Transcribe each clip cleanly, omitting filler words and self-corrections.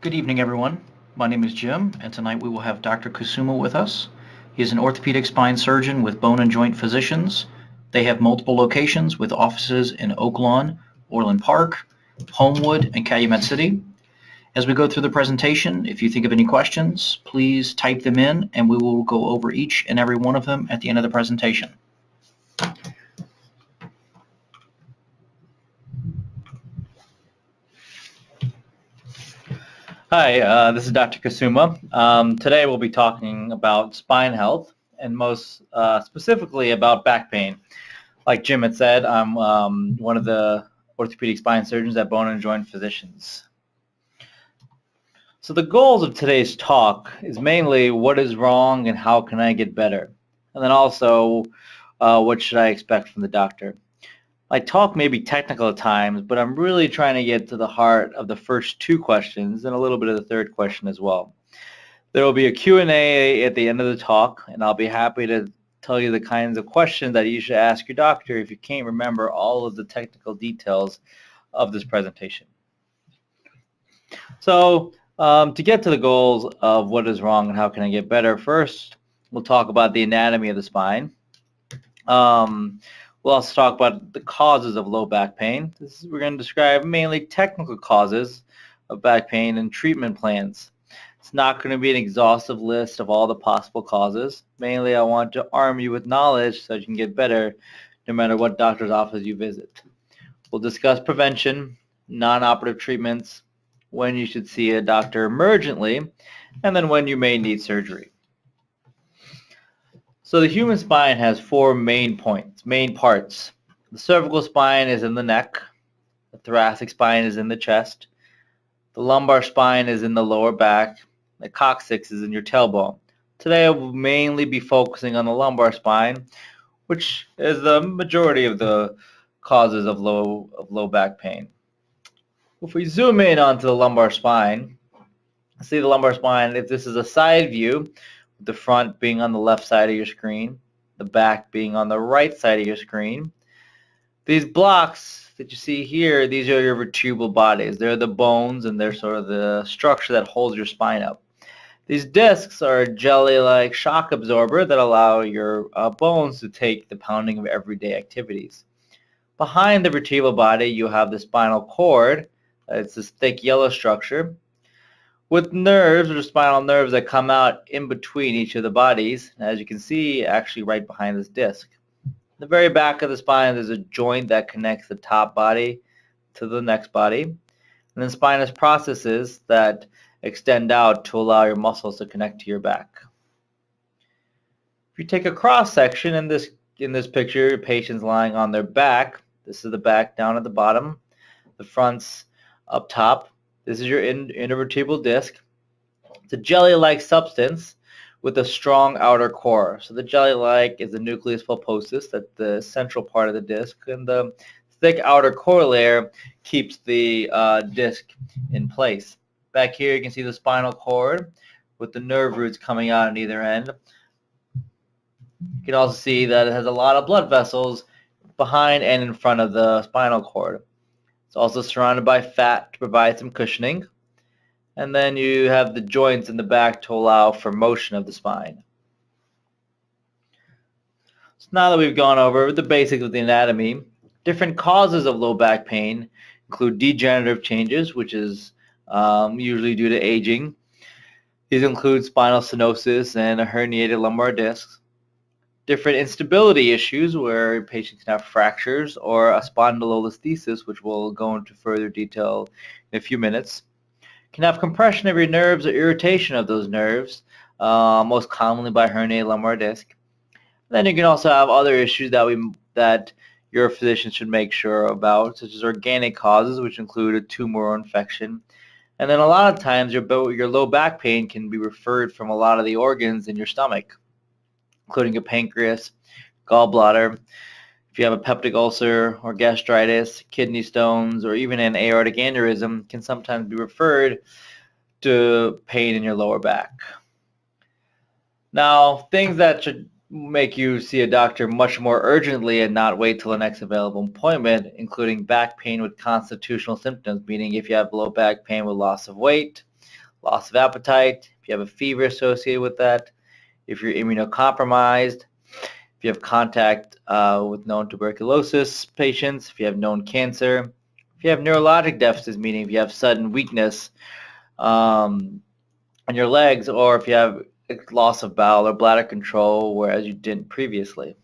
Good evening, everyone. My name is Jim, and tonight we will have Dr. Kusuma with us. He is an orthopedic spine surgeon with Bone and Joint Physicians. They have multiple locations with offices in Oak Lawn, Orland Park, Homewood, and Calumet City. As we go through the presentation, if you think of any questions, please type them in, and we will go over each and every one of them at the end of the presentation. Hi, this is Dr. Kusuma. Today we'll be talking about spine health and most specifically about back pain. Like Jim had said, I'm one of the orthopedic spine surgeons at Bone and Joint Physicians. So the goals of today's talk is mainly what is wrong and how can I get better? And then also what should I expect from the doctor? My talk may be technical at times, but I'm really trying to get to the heart of the first two questions and a little bit of the third question as well. There will be a Q&A at the end of the talk, and I'll be happy to tell you the kinds of questions that you should ask your doctor if you can't remember all of the technical details of this presentation. So to get to the goals of what is wrong and how can I get better, first we'll talk about the anatomy of the spine. We'll also talk about the causes of low back pain. We're going to describe mainly technical causes of back pain and treatment plans. It's not going to be an exhaustive list of all the possible causes. Mainly, I want to arm you with knowledge so you can get better no matter what doctor's office you visit. We'll discuss prevention, non-operative treatments, when you should see a doctor emergently, and then when you may need surgery. So the human spine has four main parts. The cervical spine is in the neck. The thoracic spine is in the chest. The lumbar spine is in the lower back. The coccyx is in your tailbone. Today I will mainly be focusing on the lumbar spine, which is the majority of the causes of low back pain. If we zoom in onto the lumbar spine, see the lumbar spine, if this is a side view, the front being on the left side of your screen, the back being on the right side of your screen. These blocks that you see here, these are your vertebral bodies. They're the bones and they're sort of the structure that holds your spine up. These discs are a jelly-like shock absorber that allow your bones to take the pounding of everyday activities. Behind the vertebral body, you have the spinal cord. It's this thick yellow structure with nerves or spinal nerves that come out in between each of the bodies, as you can see actually right behind this disc. The very back of the spine, there's a joint that connects the top body to the next body, and then spinous processes that extend out to allow your muscles to connect to your back. If you take a cross section in this picture, your patient's lying on their back. This is the back down at the bottom, the front's up top. This is your intervertebral disc. It's a jelly-like substance with a strong outer core. So the jelly-like is the nucleus pulposus, that's the central part of the disc, and the thick outer core layer keeps the disc in place. Back here you can see the spinal cord with the nerve roots coming out on either end. You can also see that it has a lot of blood vessels behind and in front of the spinal cord. It's also surrounded by fat to provide some cushioning. And then you have the joints in the back to allow for motion of the spine. So now that we've gone over the basics of the anatomy, different causes of low back pain include degenerative changes, which is usually due to aging. These include spinal stenosis and a herniated lumbar disc. Different instability issues where patients can have fractures or a spondylolisthesis, which we'll go into further detail in a few minutes. Can have compression of your nerves or irritation of those nerves, most commonly by herniated lumbar disc. Then you can also have other issues that your physician should make sure about, such as organic causes, which include a tumor or infection. And then a lot of times your low back pain can be referred from a lot of the organs in your stomach, including your pancreas, gallbladder. If you have a peptic ulcer or gastritis, kidney stones, or even an aortic aneurysm can sometimes be referred to pain in your lower back. Now, things that should make you see a doctor much more urgently and not wait till the next available appointment, including back pain with constitutional symptoms, meaning if you have low back pain with loss of weight, loss of appetite, if you have a fever associated with that, if you're immunocompromised, if you have contact with known tuberculosis patients, if you have known cancer, if you have neurologic deficits, meaning if you have sudden weakness on your legs, or if you have loss of bowel or bladder control, whereas you didn't previously.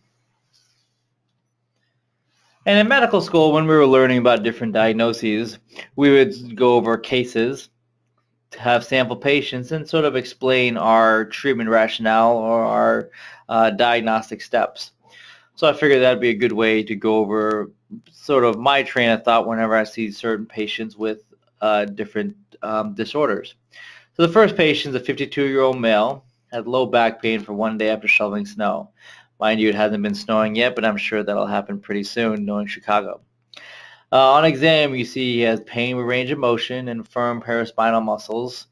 And in medical school, when we were learning about different diagnoses, we would go over cases to have sample patients and sort of explain our treatment rationale or our diagnostic steps. So I figured that'd be a good way to go over sort of my train of thought whenever I see certain patients with different disorders. So the first patient is a 52-year-old male, had low back pain for one day after shoveling snow. Mind you, it hasn't been snowing yet, but I'm sure that'll happen pretty soon, knowing Chicago. On exam, you see he has pain with range of motion and firm paraspinal muscles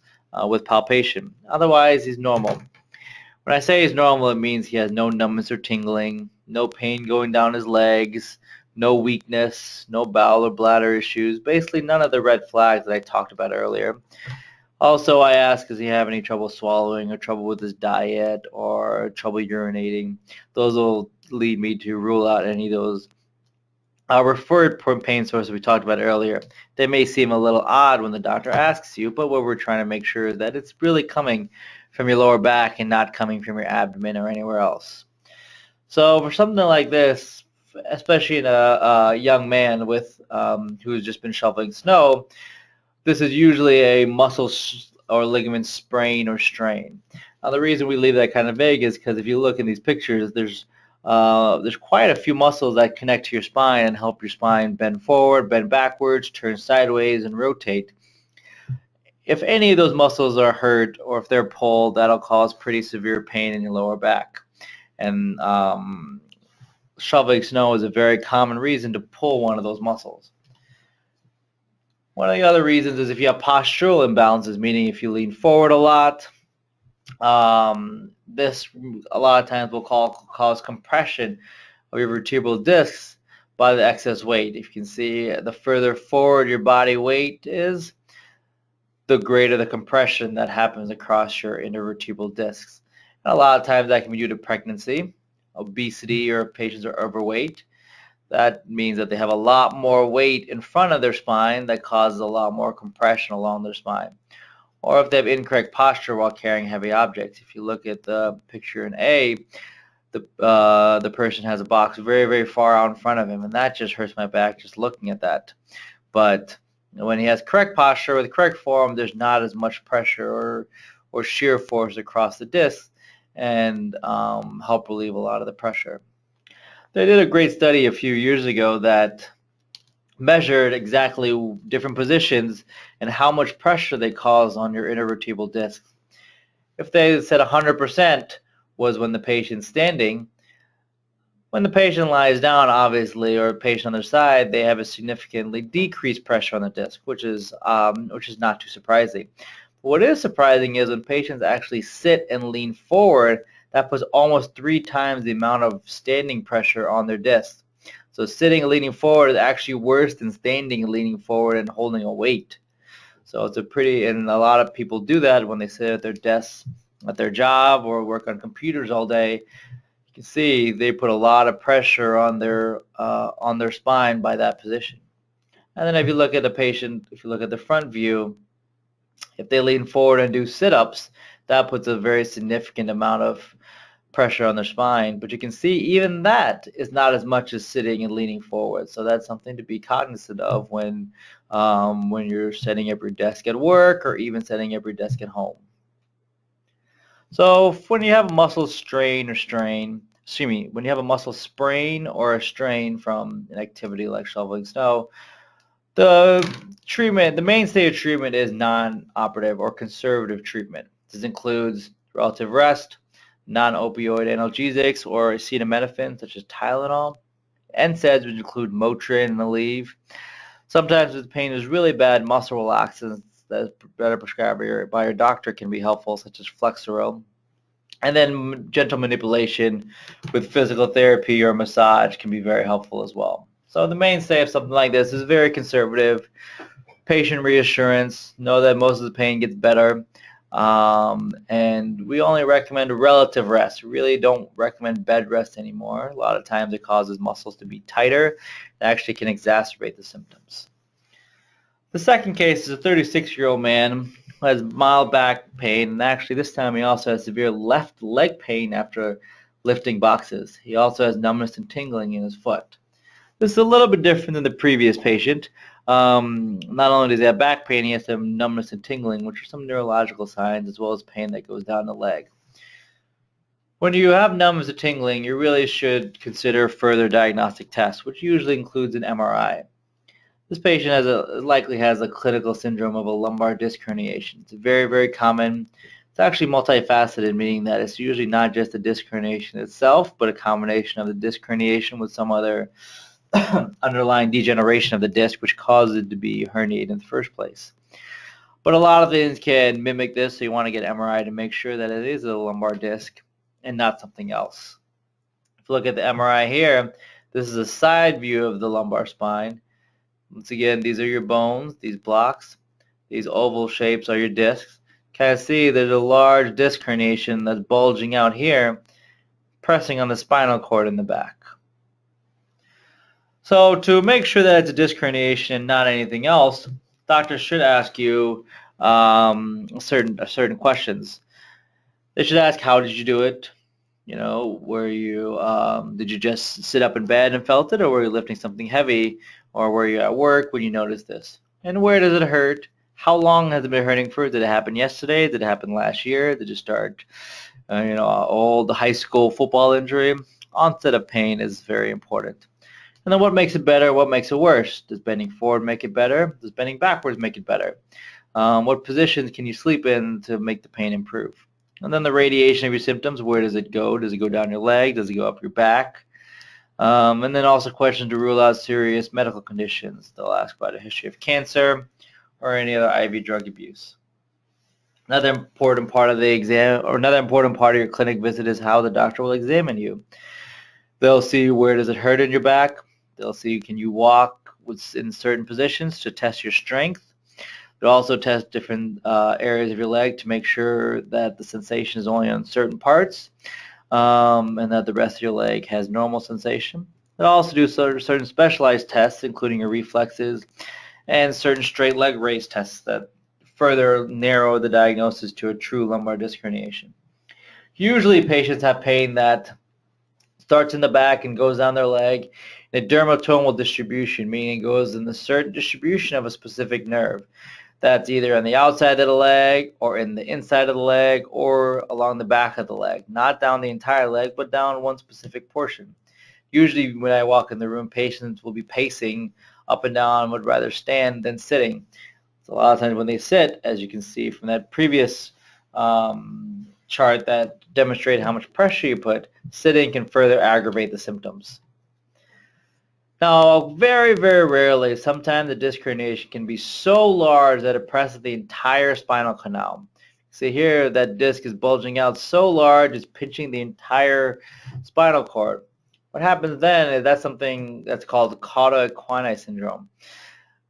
with palpation. Otherwise, he's normal. When I say he's normal, it means he has no numbness or tingling, no pain going down his legs, no weakness, no bowel or bladder issues, basically none of the red flags that I talked about earlier. Also, I ask, does he have any trouble swallowing or trouble with his diet or trouble urinating? Those will lead me to rule out any of those referred pain sources we talked about earlier. They may seem a little odd when the doctor asks you, but what we're trying to make sure is that it's really coming from your lower back and not coming from your abdomen or anywhere else. So for something like this, especially in a young man with who's just been shoveling snow, this is usually a muscle or ligament sprain or strain. Now, the reason we leave that kind of vague is because if you look in these pictures, there's quite a few muscles that connect to your spine and help your spine bend forward, bend backwards, turn sideways, and rotate. If any of those muscles are hurt or if they're pulled, that'll cause pretty severe pain in your lower back. And shoveling snow is a very common reason to pull one of those muscles. One of the other reasons is if you have postural imbalances, meaning if you lean forward a lot, this a lot of times will cause compression of your vertebral discs by the excess weight. If you can see, the further forward your body weight is, the greater the compression that happens across your intervertebral discs. And a lot of times that can be due to pregnancy, obesity, or if patients are overweight. That means that they have a lot more weight in front of their spine that causes a lot more compression along their spine. Or if they have incorrect posture while carrying heavy objects. If you look at the picture in A, the person has a box very, very far out in front of him, and that just hurts my back just looking at that. But when he has correct posture with correct form, there's not as much pressure or shear force across the disc and help relieve a lot of the pressure. They did a great study a few years ago that measured exactly different positions and how much pressure they cause on your intervertebral discs. If they said 100% was when the patient's standing, when the patient lies down, obviously, or a patient on their side, they have a significantly decreased pressure on the disc, which is not too surprising. What is surprising is when patients actually sit and lean forward, that puts almost 3 times the amount of standing pressure on their disc. So sitting and leaning forward is actually worse than standing and leaning forward and holding a weight. So it's and a lot of people do that when they sit at their desks at their job or work on computers all day. You can see they put a lot of pressure on their spine by that position. And then if you look at the patient, if you look at the front view, if they lean forward and do sit-ups, that puts a very significant amount of pressure on their spine. But you can see even that is not as much as sitting and leaning forward. So that's something to be cognizant of when you're setting up your desk at work or even setting up your desk at home. So when you have a muscle strain or when you have a muscle sprain or a strain from an activity like shoveling snow, the mainstay of treatment is non-operative or conservative treatment. This includes relative rest, non-opioid analgesics or acetaminophen such as Tylenol, NSAIDs which include Motrin and Aleve. Sometimes if the pain is really bad, muscle relaxants that are prescribed by your doctor can be helpful, such as Flexeril. And then gentle manipulation with physical therapy or massage can be very helpful as well. So the mainstay of something like this is very conservative. patient reassurance, know that most of the pain gets better. And we only recommend relative rest. We really don't recommend bed rest anymore. A lot of times it causes muscles to be tighter. It actually can exacerbate the symptoms. The second case is a 36-year-old man who has mild back pain, and actually this time he also has severe left leg pain after lifting boxes. He also has numbness and tingling in his foot. This is a little bit different than the previous patient. Not only does he have back pain, he has some numbness and tingling, which are some neurological signs, as well as pain that goes down the leg. When you have numbness and tingling, you really should consider further diagnostic tests, which usually includes an MRI. This patient likely has a clinical syndrome of a lumbar disc herniation. It's very, very common. It's actually multifaceted, meaning that it's usually not just the disc herniation itself, but a combination of the disc herniation with some other underlying degeneration of the disc, which causes it to be herniated in the first place. But a lot of things can mimic this, so you want to get MRI to make sure that it is a lumbar disc and not something else. If you look at the MRI here, this is a side view of the lumbar spine. Once again, these are your bones, these blocks. These oval shapes are your discs. Kind of see there's a large disc herniation that's bulging out here, pressing on the spinal cord in the back. So to make sure that it's a disc herniation and not anything else, doctors should ask you certain questions. They should ask, how did you do it? You know, did you just sit up in bed and felt it, or were you lifting something heavy, or were you at work when you noticed this? And where does it hurt? How long has it been hurting for? Did it happen yesterday? Did it happen last year? Did it start, old high school football injury? Onset of pain is very important. And then what makes it better? What makes it worse? Does bending forward make it better? Does bending backwards make it better? What positions can you sleep in to make the pain improve? And then the radiation of your symptoms, where does it go? Does it go down your leg? Does it go up your back? And then also questions to rule out serious medical conditions. They'll ask about a history of cancer or any other IV drug abuse. Another important part of the exam, or another important part of your clinic visit, is how the doctor will examine you. They'll see where does it hurt in your back. They'll see, can you walk in certain positions to test your strength. They'll also test different areas of your leg to make sure that the sensation is only on certain parts, and that the rest of your leg has normal sensation. They'll also do certain specialized tests, including your reflexes and certain straight leg raise tests that further narrow the diagnosis to a true lumbar disc herniation. Usually patients have pain that starts in the back and goes down their leg in a dermatomal distribution, meaning it goes in the certain distribution of a specific nerve. That's either on the outside of the leg or in the inside of the leg or along the back of the leg. Not down the entire leg, but down one specific portion. Usually when I walk in the room, patients will be pacing up and down, would rather stand than sitting. So a lot of times when they sit, as you can see from that previous chart that demonstrated how much pressure you put, sitting can further aggravate the symptoms. Now, very, very rarely, sometimes the disc herniation can be so large that it presses the entire spinal canal. See here, that disc is bulging out so large, it's pinching the entire spinal cord. What happens then is that's something that's called cauda equina syndrome.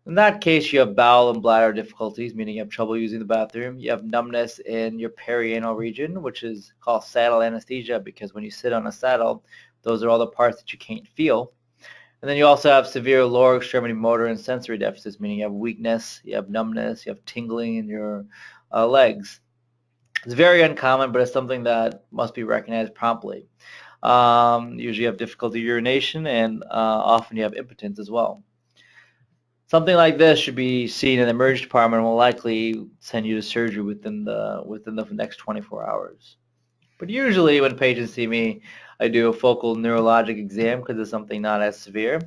In that case, you have bowel and bladder difficulties, meaning you have trouble using the bathroom. You have numbness in your perianal region, which is called saddle anesthesia, because when you sit on a saddle, those are all the parts that you can't feel. And then you also have severe lower extremity motor and sensory deficits, meaning you have weakness, you have numbness, you have tingling in your legs. It's very uncommon, but it's something that must be recognized promptly. Usually you have difficulty urination, and often you have impotence as well. Something like this should be seen in the emergency department and will likely send you to surgery within the next 24 hours. But usually when patients see me, I do a focal neurologic exam because it's something not as severe.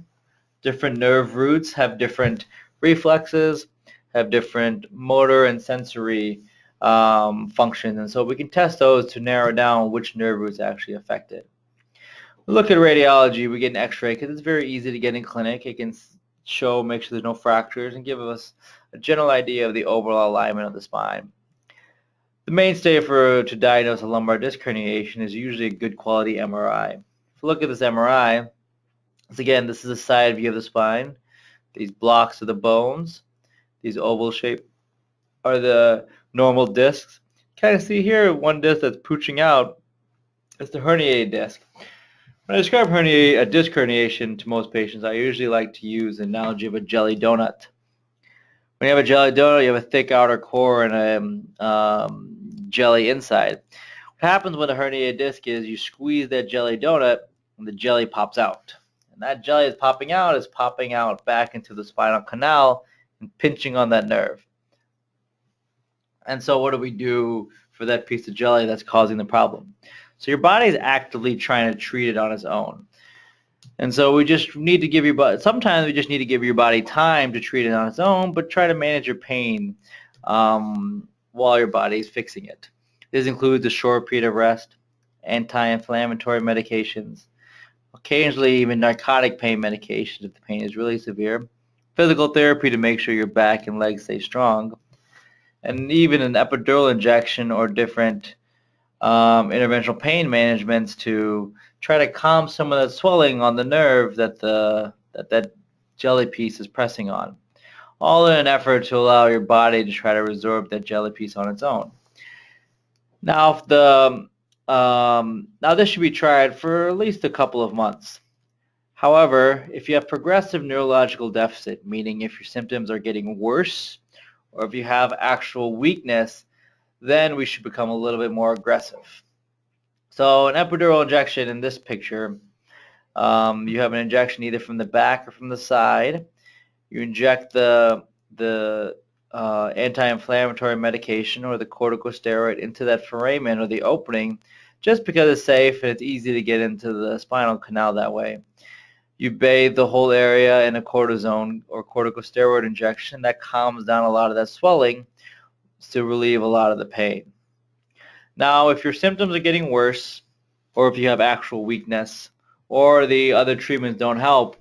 Different nerve roots have different reflexes, have different motor and sensory functions, and so we can test those to narrow down which nerve roots are actually affected. We look at radiology, we get an x-ray because it's very easy to get in clinic. It can make sure there's no fractures and give us a general idea of the overall alignment of the spine. The mainstay to diagnose a lumbar disc herniation is usually a good quality MRI. If you look at this MRI, this is a side view of the spine. These blocks are the bones. these oval shape, are the normal discs. Kind of see here one disc that's pooching out is the herniated disc. When I describe a disc herniation to most patients, I usually like to use the analogy of a jelly donut. When you have a jelly donut, you have a thick outer core and a jelly inside. What happens with a herniated disc is you squeeze that jelly donut and the jelly pops out. And that jelly is popping out back into the spinal canal and pinching on that nerve. And so what do we do for that piece of jelly that's causing the problem? So your body is actively trying to treat it on its own. And so we just need to give your body, sometimes we just need to give your body time to treat it on its own, but try to manage your pain while your body is fixing it. This includes a short period of rest, anti-inflammatory medications, occasionally even narcotic pain medications if the pain is really severe, physical therapy to make sure your back and legs stay strong, and even an epidural injection or different interventional pain managements to try to calm some of that swelling on the nerve that that jelly piece is pressing on, all in an effort to allow your body to try to resorb that jelly piece on its own. Now, now this should be tried for at least a couple of months. However, if you have progressive neurological deficit, meaning if your symptoms are getting worse or if you have actual weakness, then we should become a little bit more aggressive. So an epidural injection in this picture, you have an injection either from the back or from the side. You inject the anti-inflammatory medication or the corticosteroid into that foramen or the opening just because it's safe and it's easy to get into the spinal canal that way. You bathe the whole area in a cortisone or corticosteroid injection that calms down a lot of that swelling to relieve a lot of the pain. Now, if your symptoms are getting worse, or if you have actual weakness, or the other treatments don't help,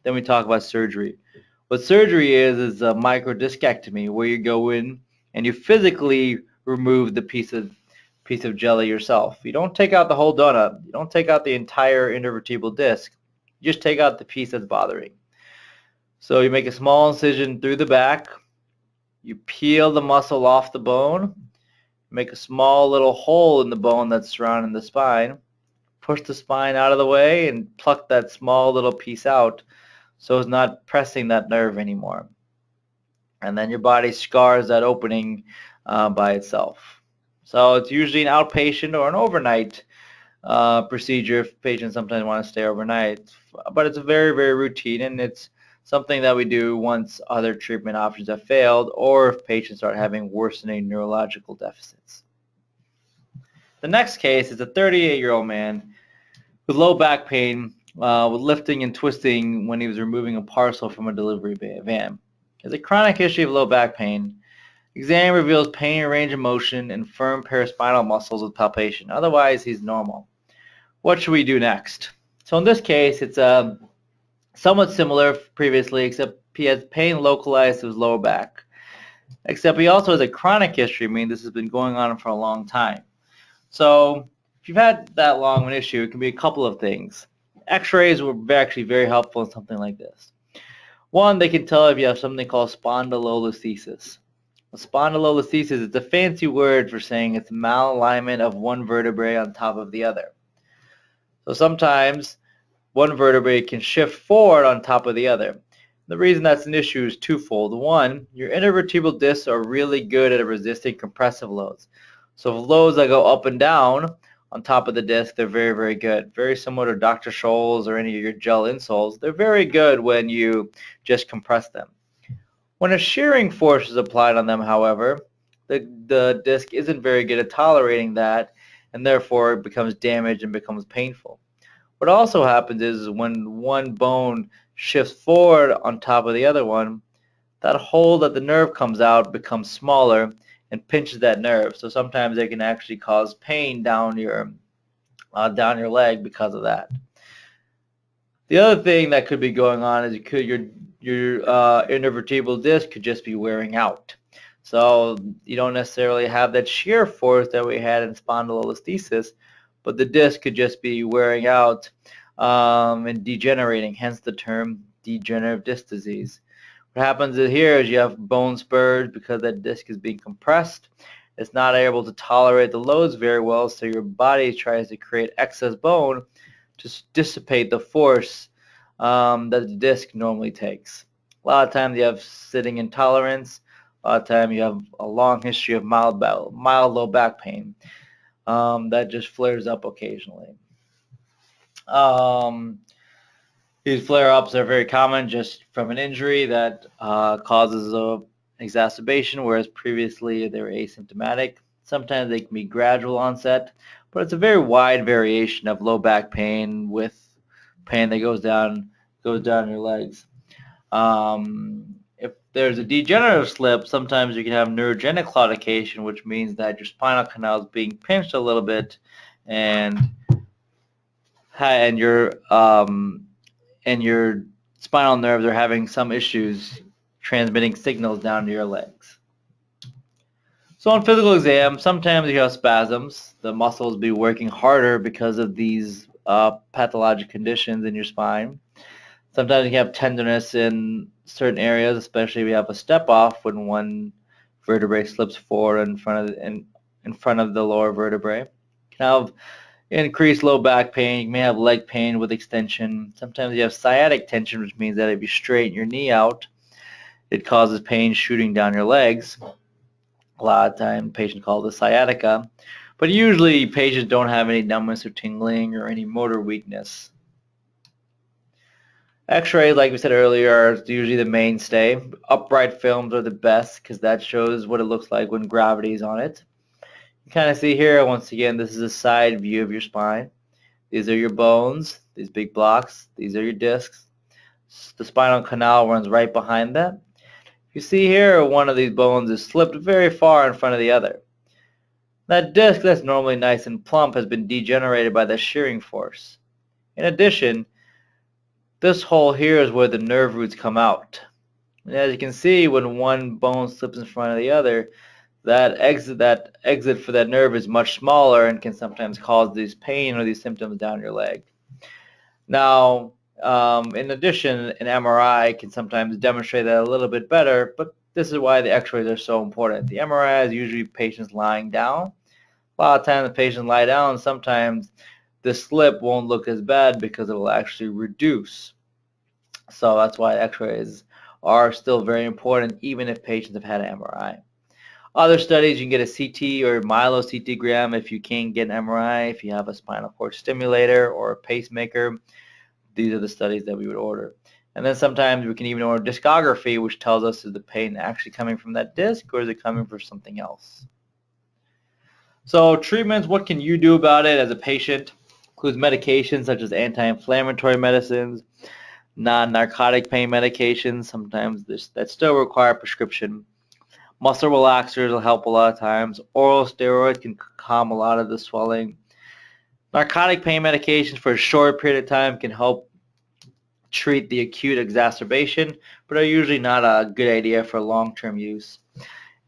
then we talk about surgery. What surgery is a microdiscectomy, where you go in and you physically remove the piece of jelly yourself. You don't take out the whole donut. You don't take out the entire intervertebral disc. You just take out the piece that's bothering. So you make a small incision through the back. You peel the muscle off the bone, make a small little hole in the bone that's surrounding the spine, push the spine out of the way, and pluck that small little piece out so it's not pressing that nerve anymore. And then your body scars that opening by itself. So it's usually an outpatient or an overnight procedure if patients sometimes want to stay overnight. But it's very, very routine, and it's something that we do once other treatment options have failed or if patients start having worsening neurological deficits. The next case is a 38-year-old man with low back pain with lifting and twisting when he was removing a parcel from a delivery van. He has a chronic history of low back pain. Exam reveals pain in range of motion and firm paraspinal muscles with palpation. Otherwise, he's normal. What should we do next? So in this case, it's somewhat similar previously, except he has pain localized to his lower back. Except he also has a chronic history, meaning this has been going on for a long time. So if you've had that long of an issue, it can be a couple of things. X-rays were actually very helpful in something like this. One, they can tell if you have something called spondylolisthesis. A spondylolisthesis is a fancy word for saying it's malalignment of one vertebrae on top of the other. So sometimes one vertebrae can shift forward on top of the other. The reason that's an issue is twofold. One, your intervertebral discs are really good at resisting compressive loads. So if loads that go up and down on top of the disc, they're very, very good. Very similar to Dr. Scholl's or any of your gel insoles. They're very good when you just compress them. When a shearing force is applied on them, however, the disc isn't very good at tolerating that, and therefore it becomes damaged and becomes painful. What also happens is when one bone shifts forward on top of the other one, that hole that the nerve comes out becomes smaller and pinches that nerve. So sometimes it can actually cause pain down your leg because of that. The other thing that could be going on is your intervertebral disc could just be wearing out. So you don't necessarily have that shear force that we had in spondylolisthesis, but the disc could just be wearing out and degenerating, hence the term degenerative disc disease. What happens here is you have bone spurs because that disc is being compressed. It's not able to tolerate the loads very well, so your body tries to create excess bone to dissipate the force that the disc normally takes. A lot of times you have sitting intolerance. A lot of times you have a long history of mild low back pain that just flares up occasionally. These flare-ups are very common just from an injury that causes an exacerbation, whereas previously they were asymptomatic. Sometimes they can be gradual onset, but it's a very wide variation of low back pain with pain that goes down your legs. If there's a degenerative slip, sometimes you can have neurogenic claudication, which means that your spinal canal is being pinched a little bit, and your spinal nerves are having some issues transmitting signals down to your legs. So on physical exam, sometimes you have spasms. The muscles be working harder because of these pathologic conditions in your spine. Sometimes you have tenderness in certain areas, especially if you have a step off when one vertebrae slips forward in front of the lower vertebrae. You can have increased low back pain. You may have leg pain with extension. Sometimes you have sciatic tension, which means that if you straighten your knee out, it causes pain shooting down your legs. A lot of times patients call this sciatica, but usually patients don't have any numbness or tingling or any motor weakness. X-rays, like we said earlier, are usually the mainstay. Upright films are the best because that shows what it looks like when gravity is on it. You kind of see here, once again, this is a side view of your spine. These are your bones, these big blocks. These are your discs. The spinal canal runs right behind that. You see here, one of these bones is slipped very far in front of the other. That disc that's normally nice and plump has been degenerated by the shearing force. In addition, this hole here is where the nerve roots come out. And as you can see, when one bone slips in front of the other, that exit for that nerve is much smaller and can sometimes cause these pain or these symptoms down your leg. Now, in addition, an MRI can sometimes demonstrate that a little bit better, but this is why the x-rays are so important. The MRI is usually patients lying down. A lot of times the patients lie down, sometimes the slip won't look as bad because it will actually reduce. So that's why x-rays are still very important even if patients have had an MRI. Other studies, you can get a CT or myelocitogram if you can't get an MRI, if you have a spinal cord stimulator or a pacemaker. These are the studies that we would order. And then sometimes we can even order discography, which tells us is the pain actually coming from that disc or is it coming from something else. So treatments, what can you do about it as a patient? Includes medications such as anti-inflammatory medicines, non-narcotic pain medications, sometimes that still require prescription. Muscle relaxers will help a lot of times. Oral steroids can calm a lot of the swelling. Narcotic pain medications for a short period of time can help treat the acute exacerbation, but are usually not a good idea for long-term use.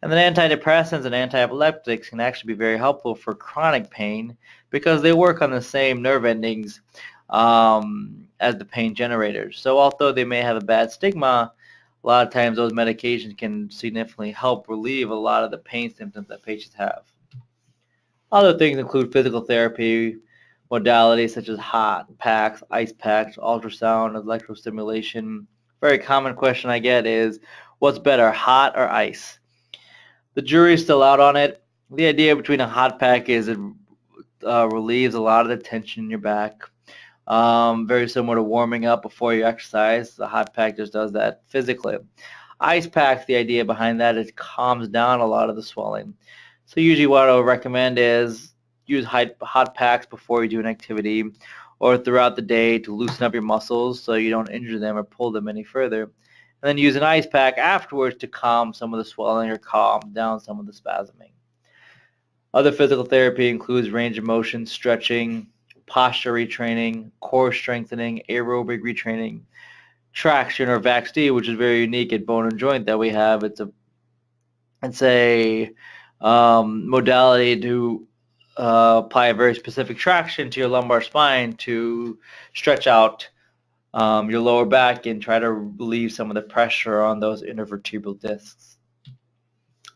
And then antidepressants and antiepileptics can actually be very helpful for chronic pain because they work on the same nerve endings as the pain generators. So although they may have a bad stigma, a lot of times those medications can significantly help relieve a lot of the pain symptoms that patients have. Other things include physical therapy modalities such as hot packs, ice packs, ultrasound, electrostimulation. Very common question I get is, what's better, hot or ice? The jury's still out on it. The idea between a hot pack is it relieves a lot of the tension in your back. Very similar to warming up before you exercise. The hot pack just does that physically. Ice packs, the idea behind that is it calms down a lot of the swelling. So usually what I would recommend is use hot packs before you do an activity or throughout the day to loosen up your muscles so you don't injure them or pull them any further. And then use an ice pack afterwards to calm some of the swelling or calm down some of the spasming. Other physical therapy includes range of motion, stretching, posture retraining, core strengthening, aerobic retraining, traction or VAX-D, which is very unique at bone and joint that we have. It's a modality to apply a very specific traction to your lumbar spine to stretch out your lower back and try to relieve some of the pressure on those intervertebral discs.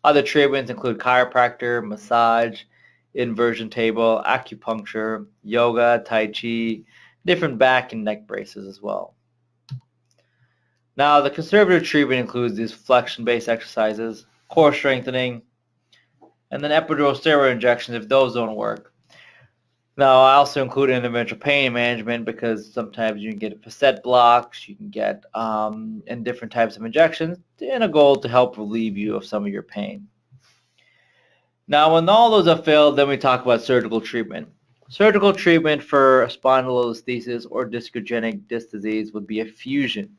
Other treatments include chiropractor, massage, inversion table, acupuncture, yoga, tai chi, different back and neck braces as well. Now, the conservative treatment includes these flexion-based exercises, core strengthening, and then epidural steroid injections if those don't work. Now, I also include interventional pain management because sometimes you can get facet blocks, you can get and different types of injections in a goal to help relieve you of some of your pain. Now, when all those have failed, then we talk about surgical treatment. Surgical treatment for spondylolisthesis or discogenic disc disease would be a fusion.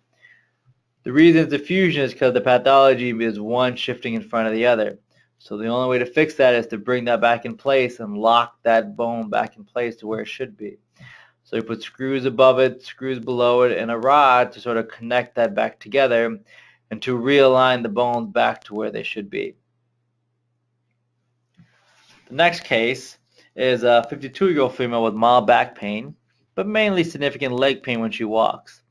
The reason it's a fusion is because the pathology is one shifting in front of the other. So the only way to fix that is to bring that back in place and lock that bone back in place to where it should be. So you put screws above it, screws below it, and a rod to sort of connect that back together and to realign the bones back to where they should be. The next case is a 52-year-old female with mild back pain, but mainly significant leg pain when she walks.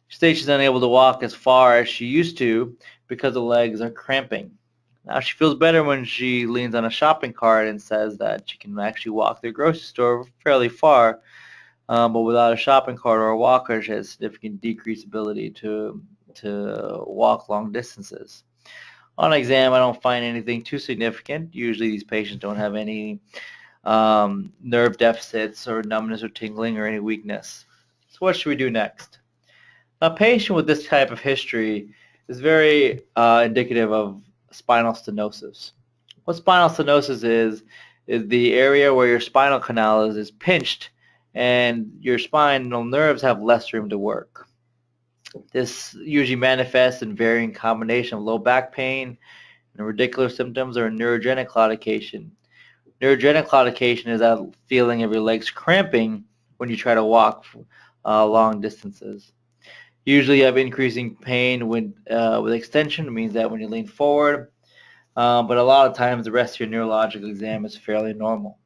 She states she's unable to walk as far as she used to because the legs are cramping. Now she feels better when she leans on a shopping cart and says that she can actually walk to the grocery store fairly far, but without a shopping cart or a walker, she has significant decreased ability to walk long distances. On exam, I don't find anything too significant. Usually these patients don't have any nerve deficits or numbness or tingling or any weakness. So what should we do next? A patient with this type of history is very indicative of spinal stenosis. What spinal stenosis is the area where your spinal canal is pinched and your spinal nerves have less room to work. This usually manifests in varying combination of low back pain and radicular symptoms or neurogenic claudication. Neurogenic claudication is that feeling of your legs cramping when you try to walk long distances. Usually you have increasing pain with extension. It means that when you lean forward, but a lot of times the rest of your neurological exam is fairly normal.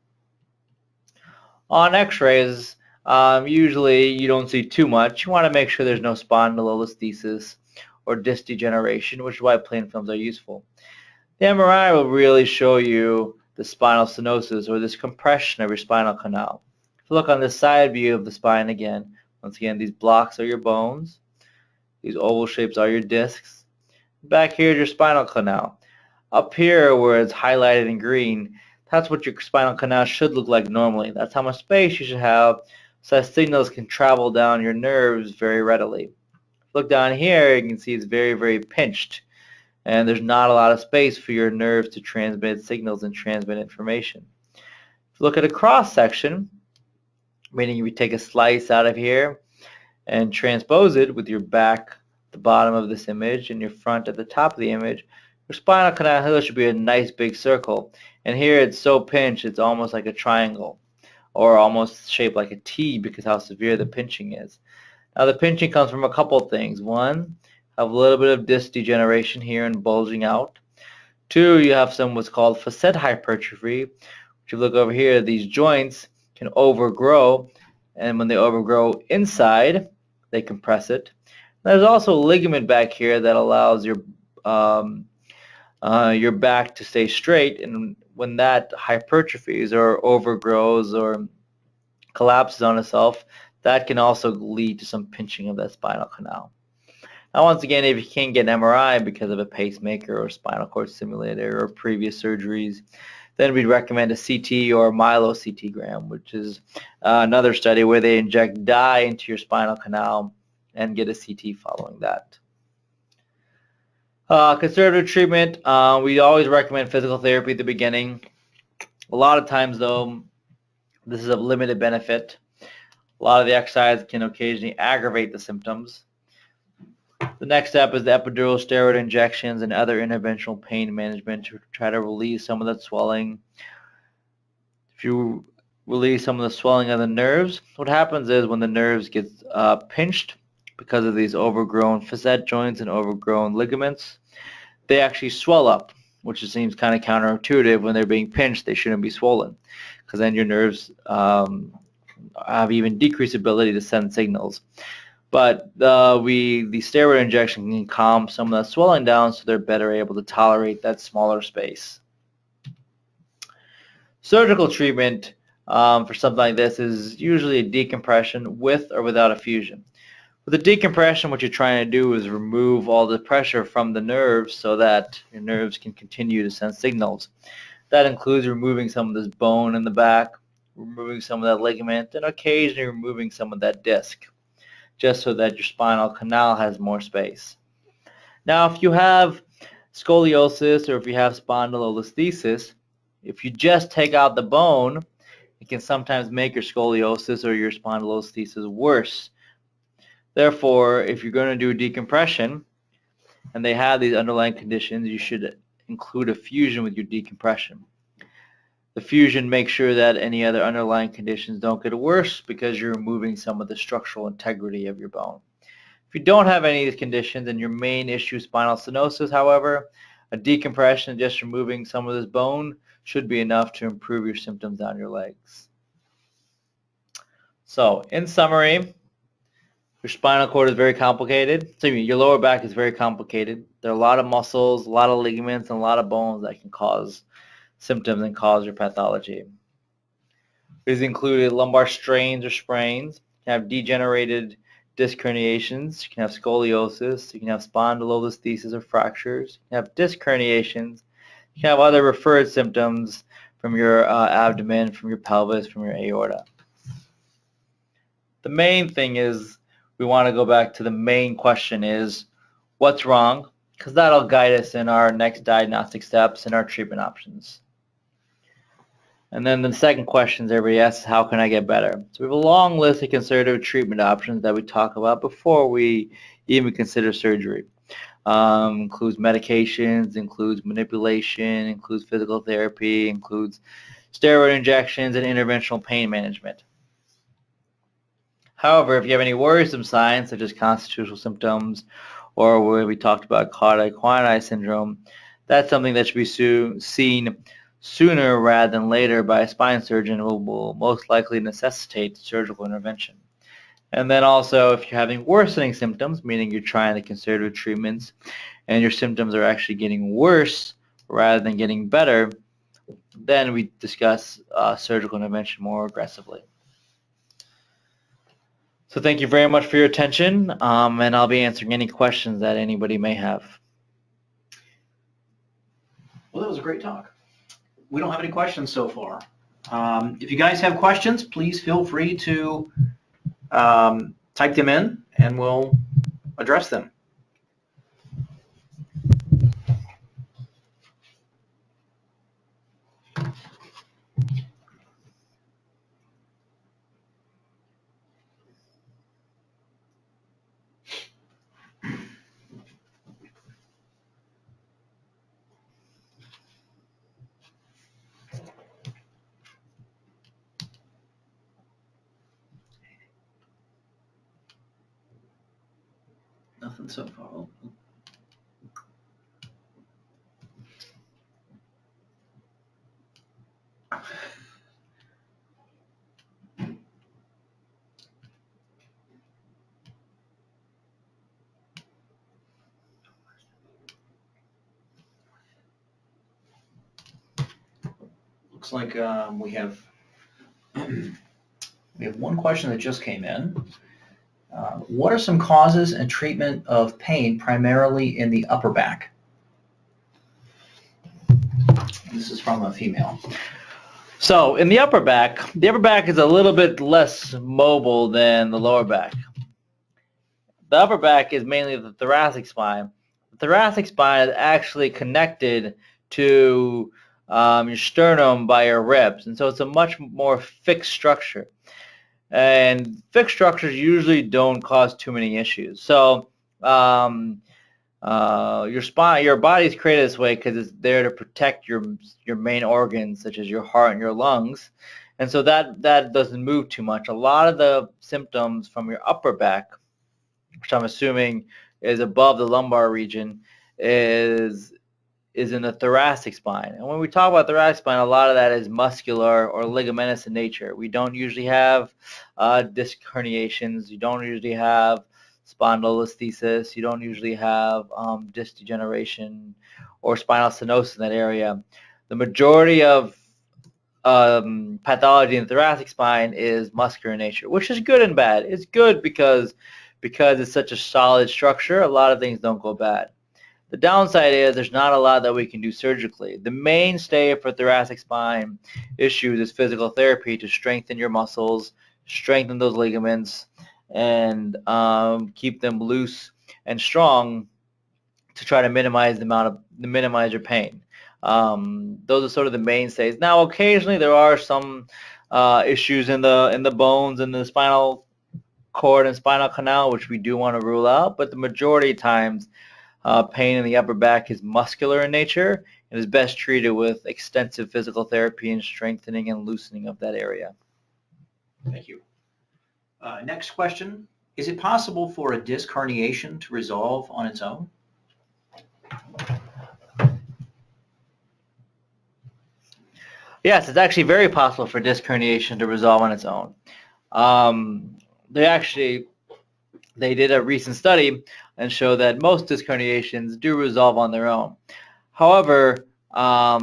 On x-rays, usually you don't see too much. You want to make sure there's no spondylolisthesis or disc degeneration, which is why plain films are useful. The MRI will really show you the spinal stenosis or this compression of your spinal canal. If you look on this side view of the spine again, once again, these blocks are your bones. These oval shapes are your discs. Back here is your spinal canal. Up here where it's highlighted in green, that's what your spinal canal should look like normally. That's how much space you should have so that signals can travel down your nerves very readily. Look down here, you can see it's very, very pinched, and there's not a lot of space for your nerves to transmit signals and transmit information. If you look at a cross section, meaning you take a slice out of here and transpose it with your back at the bottom of this image and your front at the top of the image, your spinal canal here should be a nice big circle. And here it's so pinched it's almost like a triangle or almost shaped like a T because how severe the pinching is. Now the pinching comes from a couple things. One, have a little bit of disc degeneration here and bulging out. Two, you have some what's called facet hypertrophy. If you look over here, these joints can overgrow, and when they overgrow inside, they compress it. There's also a ligament back here that allows your back to stay straight, and when that hypertrophies or overgrows or collapses on itself, that can also lead to some pinching of that spinal canal. Now once again, if you can't get an MRI because of a pacemaker or spinal cord stimulator or previous surgeries, then we'd recommend a CT or myelocetogram, which is another study where they inject dye into your spinal canal and get a CT following that. Conservative treatment, we always recommend physical therapy at the beginning. A lot of times though, this is of limited benefit. A lot of the exercise can occasionally aggravate the symptoms. The next step is the epidural steroid injections and other interventional pain management to try to relieve some of that swelling. If you relieve some of the swelling of the nerves, what happens is when the nerves get pinched because of these overgrown facet joints and overgrown ligaments, they actually swell up, which seems kind of counterintuitive. When they're being pinched, they shouldn't be swollen, because then your nerves have even decreased ability to send signals. But the steroid injection can calm some of that swelling down so they're better able to tolerate that smaller space. Surgical treatment for something like this is usually a decompression with or without a fusion. With a decompression, what you're trying to do is remove all the pressure from the nerves so that your nerves can continue to send signals. That includes removing some of this bone in the back, removing some of that ligament, and occasionally removing some of that disc, just so that your spinal canal has more space. Now, if you have scoliosis or if you have spondylolisthesis, if you just take out the bone, it can sometimes make your scoliosis or your spondylolisthesis worse. Therefore, if you're going to do a decompression and they have these underlying conditions, you should include a fusion with your decompression. The fusion makes sure that any other underlying conditions don't get worse because you're removing some of the structural integrity of your bone. If you don't have any of these conditions and your main issue is spinal stenosis, however, a decompression, just removing some of this bone, should be enough to improve your symptoms on your legs. So, in summary, your spinal cord is very complicated. Your lower back is very complicated. There are a lot of muscles, a lot of ligaments, and a lot of bones that can cause symptoms and cause your pathology. These include lumbar strains or sprains. You can have degenerated disc herniations. You can have scoliosis. You can have spondylolisthesis or fractures. You can have disc herniations. You can have other referred symptoms from your abdomen, from your pelvis, from your aorta. The main thing is we want to go back to the main question is what's wrong? Because that'll guide us in our next diagnostic steps and our treatment options. And then the second question is everybody asks, how can I get better? So we have a long list of conservative treatment options that we talk about before we even consider surgery. Includes medications, includes manipulation, includes physical therapy, includes steroid injections, and interventional pain management. However, if you have any worrisome signs such as constitutional symptoms or where we talked about Cauda-Equina syndrome, that's something that should be seen sooner rather than later by a spine surgeon who will most likely necessitate surgical intervention. And then also, if you're having worsening symptoms, meaning you're trying the conservative treatments and your symptoms are actually getting worse rather than getting better, then we discuss surgical intervention more aggressively. So thank you very much for your attention, and I'll be answering any questions that anybody may have. Well, that was a great talk. We don't have any questions so far. If you guys have questions, please feel free to type them in, and we'll address them. Nothing so far. Looks like we have one question that just came in. What are some causes and treatment of pain primarily in the upper back? This is from a female. So in the upper back is a little bit less mobile than the lower back. The upper back is mainly the thoracic spine. The thoracic spine is actually connected to your sternum by your ribs, and so it's a much more fixed structure. And fixed structures usually don't cause too many issues. So your spine, your body is created this way because it's there to protect your main organs, such as your heart and your lungs, and so that doesn't move too much. A lot of the symptoms from your upper back, which I'm assuming is above the lumbar region, is in the thoracic spine. And when we talk about thoracic spine, a lot of that is muscular or ligamentous in nature. We don't usually have disc herniations. You don't usually have spondylolisthesis. You don't usually have disc degeneration or spinal stenosis in that area. The majority of pathology in the thoracic spine is muscular in nature, which is good and bad. It's good because it's such a solid structure, a lot of things don't go bad. The downside is there's not a lot that we can do surgically. The mainstay for thoracic spine issues is physical therapy to strengthen your muscles, strengthen those ligaments, and keep them loose and strong to try to minimize your pain. Those are sort of the mainstays. Now, occasionally there are some issues in the bones and the spinal cord and spinal canal, which we do want to rule out, but the majority of times pain in the upper back is muscular in nature and is best treated with extensive physical therapy and strengthening and loosening of that area. Thank you. Next question. Is it possible for a disc herniation to resolve on its own? Yes, it's actually very possible for disc herniation to resolve on its own. They did a recent study and show that most disc herniations do resolve on their own. However, while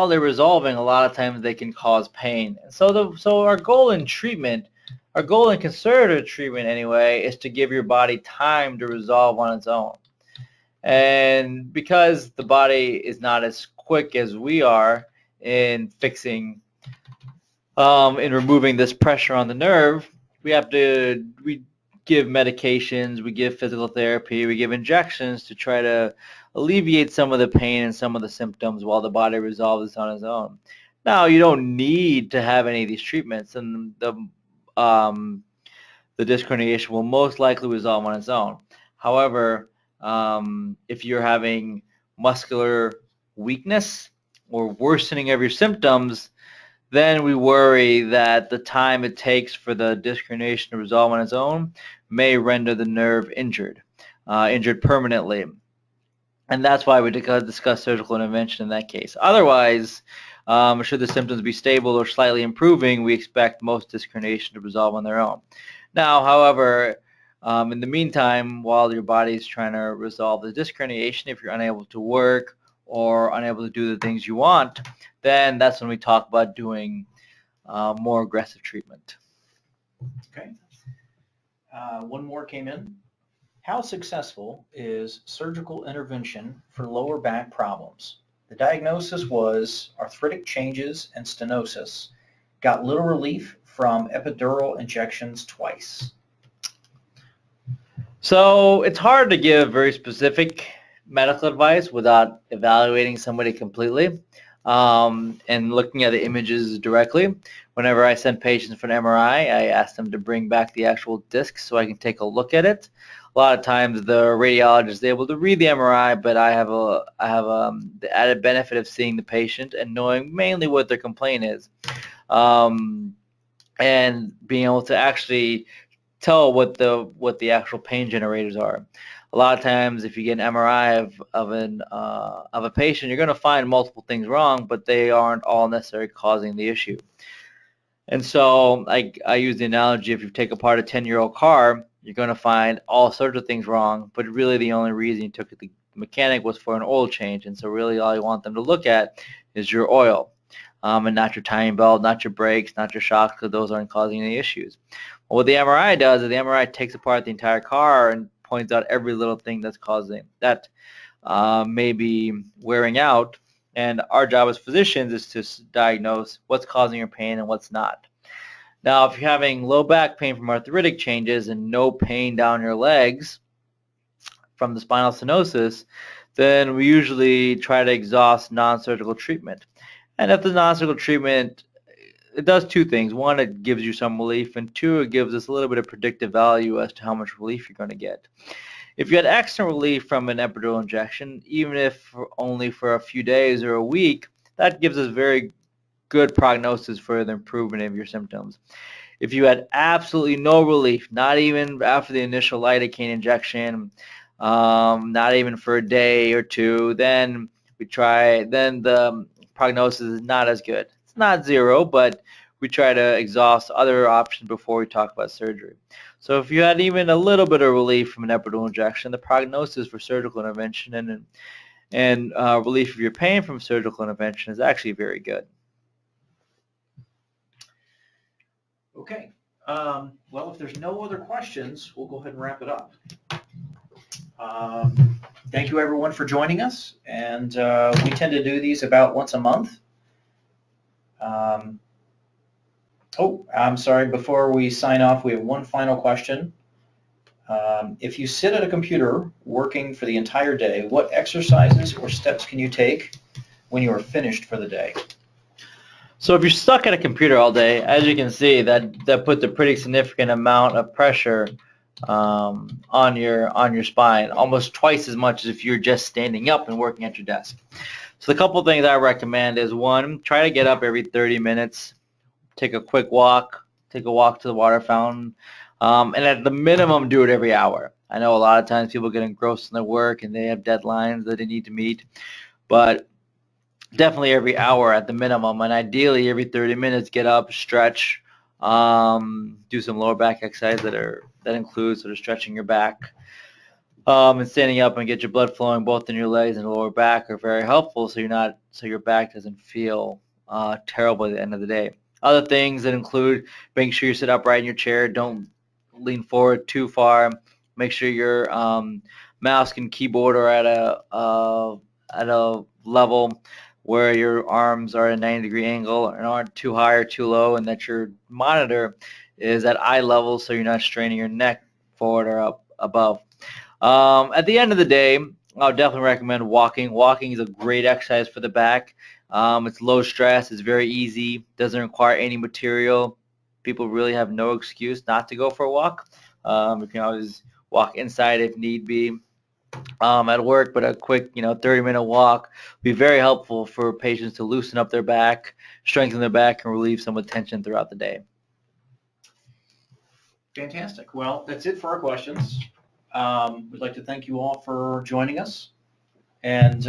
they're resolving, a lot of times they can cause pain. So our goal in treatment, our goal in conservative treatment anyway, is to give your body time to resolve on its own. And because the body is not as quick as we are in fixing, in removing this pressure on the nerve, we give medications, we give physical therapy, we give injections to try to alleviate some of the pain and some of the symptoms while the body resolves this on its own. Now, you don't need to have any of these treatments, and the disc herniation will most likely resolve on its own. However, if you're having muscular weakness or worsening of your symptoms, then we worry that the time it takes for the disc herniation to resolve on its own may render the nerve injured permanently. And that's why we discuss surgical intervention in that case. Otherwise, should the symptoms be stable or slightly improving, we expect most disc herniation to resolve on their own. Now, however, in the meantime, while your body is trying to resolve the disc herniation, if you're unable to work or unable to do the things you want, then that's when we talk about doing more aggressive treatment. Okay. One more came in. How successful is surgical intervention for lower back problems? The diagnosis was arthritic changes and stenosis. Got little relief from epidural injections twice. So it's hard to give very specific medical advice without evaluating somebody completely and looking at the images directly. Whenever I send patients for an MRI, I ask them to bring back the actual disc so I can take a look at it. A lot of times the radiologist is able to read the MRI, but I have the added benefit of seeing the patient and knowing mainly what their complaint is, and being able to actually tell what the actual pain generators are. A lot of times, if you get an MRI of a patient, you're going to find multiple things wrong, but they aren't all necessarily causing the issue. And so I use the analogy: if you take apart a 10-year-old car, you're going to find all sorts of things wrong, but really the only reason you took it to the mechanic was for an oil change. And so really all you want them to look at is your oil, and not your timing belt, not your brakes, not your shocks, because those aren't causing any issues. Well, what the MRI does is the MRI takes apart the entire car and points out every little thing that's causing that may be wearing out. And our job as physicians is to diagnose what's causing your pain and what's not. Now, if you're having low back pain from arthritic changes and no pain down your legs from the spinal stenosis, then we usually try to exhaust non-surgical treatment. And if the non-surgical treatment, it does two things. One, it gives you some relief, and two, it gives us a little bit of predictive value as to how much relief you're going to get. If you had extra relief from an epidural injection, even if only for a few days or a week, that gives us very good prognosis for the improvement of your symptoms. If you had absolutely no relief, not even after the initial lidocaine injection, not even for a day or two, then the prognosis is not as good. It's not zero, but we try to exhaust other options before we talk about surgery. So if you had even a little bit of relief from an epidural injection, the prognosis for surgical intervention and relief of your pain from surgical intervention is actually very good. Okay. Well, if there's no other questions, we'll go ahead and wrap it up. Thank you, everyone, for joining us. And we tend to do these about once a month. I'm sorry. Before we sign off, we have one final question. If you sit at a computer working for the entire day, what exercises or steps can you take when you are finished for the day? So if you're stuck at a computer all day, as you can see, that puts a pretty significant amount of pressure on your spine, almost twice as much as if you're just standing up and working at your desk. So the couple things I recommend is, one, try to get up every 30 minutes, take a quick walk, take a walk to the water fountain, and at the minimum, do it every hour. I know a lot of times people get engrossed in their work and they have deadlines that they need to meet, but definitely every hour at the minimum, and ideally every 30 minutes, get up, stretch, do some lower back exercise that includes sort of stretching your back, and standing up and get your blood flowing both in your legs and lower back are very helpful, so your back doesn't feel terrible at the end of the day. Other things that include making sure you sit upright in your chair, don't lean forward too far, make sure your mouse and keyboard are at a level where your arms are at a 90-degree angle and aren't too high or too low, and that your monitor is at eye level so you're not straining your neck forward or up above. At the end of the day, I would definitely recommend walking. Walking is a great exercise for the back. It's low stress. It's very easy. Doesn't require any material. People really have no excuse not to go for a walk. You can always walk inside if need be at work, but a quick 30-minute walk would be very helpful for patients to loosen up their back, strengthen their back, and relieve some of the tension throughout the day. Fantastic. Well, that's it for our questions. We'd like to thank you all for joining us. And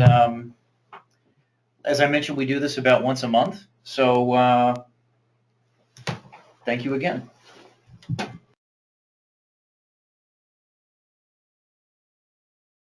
as I mentioned, we do this about once a month. So thank you again.